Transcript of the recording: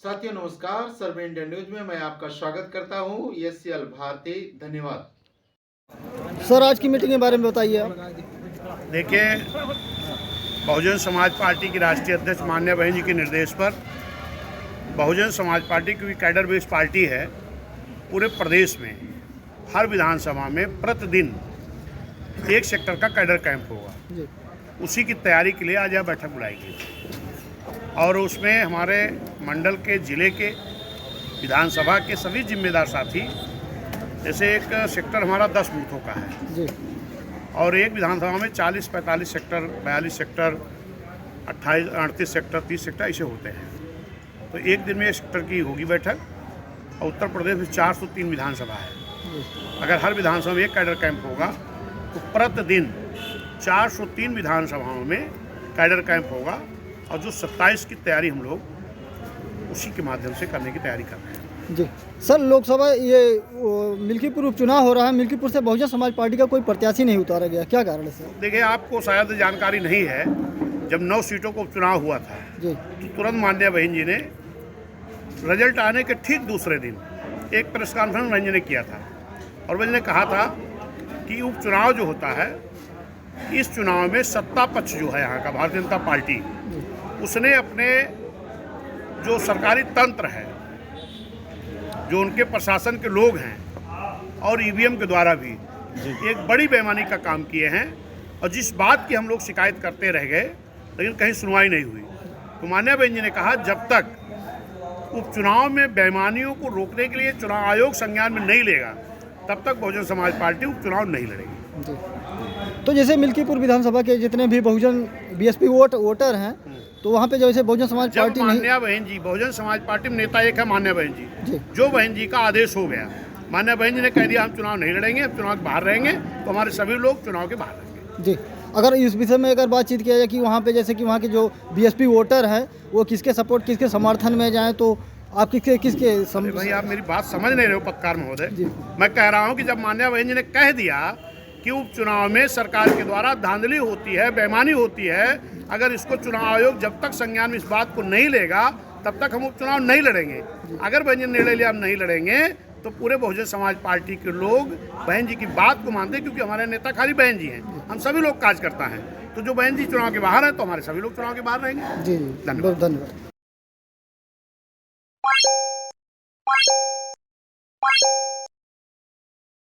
साथियों नमस्कार। Survey India news में मैं आपका स्वागत करता हूं। एससीएल भारती, धन्यवाद। सर, आज की मीटिंग के बारे में बताइए आप। देखिए, बहुजन समाज पार्टी की राष्ट्रीय अध्यक्ष मान्या बहन जी के निर्देश पर बहुजन समाज पार्टी की कैडर बेस्ड पार्टी है। पूरे प्रदेश में हर विधानसभा में प्रतिदिन एक सेक्टर का कैडर कैंप होगा। उसी की तैयारी के लिए आज यह बैठक बुलाई गई और उसमें हमारे मंडल के, जिले के, विधानसभा के सभी जिम्मेदार साथी, जैसे एक सेक्टर हमारा 10 बूथों का है जी। और एक विधानसभा में 40, 45 सेक्टर, 42 सेक्टर, 28, 38 सेक्टर, 30 सेक्टर ऐसे होते हैं। तो एक दिन में एक सेक्टर की होगी बैठक। और उत्तर प्रदेश में 403 विधानसभा है। अगर हर विधानसभा में एक कैडर कैंप होगा तो प्रतिदिन 403 विधानसभाओं में कैडर कैंप होगा। और जो 27 की तैयारी हम लोग उसी के माध्यम से करने की तैयारी कर रहे हैं। जी सर, लोकसभा ये मिल्कीपुर उपचुनाव हो रहा है। मिल्कीपुर से बहुजन समाज पार्टी का कोई प्रत्याशी नहीं उतारा गया, क्या कारण है सर? देखिए, आपको शायद जानकारी नहीं है, जब 9 सीटों को उपचुनाव हुआ था जी, तो तुरंत मान्या बहन जी ने रिजल्ट आने के ठीक दूसरे दिन एक प्रेस कॉन्फ्रेंस बहन जी ने किया था और बहन ने कहा था कि उपचुनाव जो होता है, इस चुनाव में सत्ता पक्ष जो है यहाँ का भारतीय जनता पार्टी, उसने अपने जो सरकारी तंत्र है, जो उनके प्रशासन के लोग हैं और ईवीएम के द्वारा भी एक बड़ी बेईमानी का काम किए हैं। और जिस बात की हम लोग शिकायत करते रह गए लेकिन कहीं सुनवाई नहीं हुई। तो मान्या बहन जी ने कहा, जब तक उपचुनाव में बेईमानियों को रोकने के लिए चुनाव आयोग संज्ञान में नहीं लेगा, तब तक बहुजन समाज पार्टी उपचुनाव नहीं लड़ेगी। जी। तो जैसे मिल्कीपुर विधानसभा के जितने भी बहुजन बीएसपी वोटर हैं, तो वहाँ पे जैसे बहुजन समाज पार्टी नहीं, मान्या बहन जी, बहुजन समाज पार्टी में नेता एक है मान्या बहन जी। जी। जो बहन जी का आदेश हो गया, मान्या बहन जी ने कह दिया हम चुनाव नहीं लड़ेंगे, हम चुनाव के बाहर रहेंगे, तो हमारे सभी लोग चुनाव के बाहर रहेंगे। जी। अगर इस विषय में अगर बातचीत किया जाए कि वहाँ पे जैसे कि वहाँ के जो बीएसपी वोटर हैं वो किसके सपोर्ट, किसके समर्थन में जाएँ, तो आप किसके भाई, आप मेरी बात समझ नहीं रहे हो पत्रकार महोदय। जी। मैं कह रहा हूँ कि जब मान्या बहन जी ने कह दिया कि उपचुनाव में सरकार के द्वारा धांधली होती है, बेईमानी होती है, अगर इसको चुनाव आयोग जब तक संज्ञान में इस बात को नहीं लेगा, तब तक हम उपचुनाव नहीं लड़ेंगे। अगर बहन जी ने निर्णय लिया हम नहीं लड़ेंगे, तो पूरे बहुजन समाज पार्टी के लोग बहन जी की बात को मानते हैं, क्योंकि हमारे नेता खाली बहन जी हैं, हम सभी लोग कार्यकर्ता हैं। तो जो बहन जी चुनाव के बाहर हैं, तो हमारे सभी लोग चुनाव के बाहर रहेंगे। जी, धन्यवाद। धन्यवाद।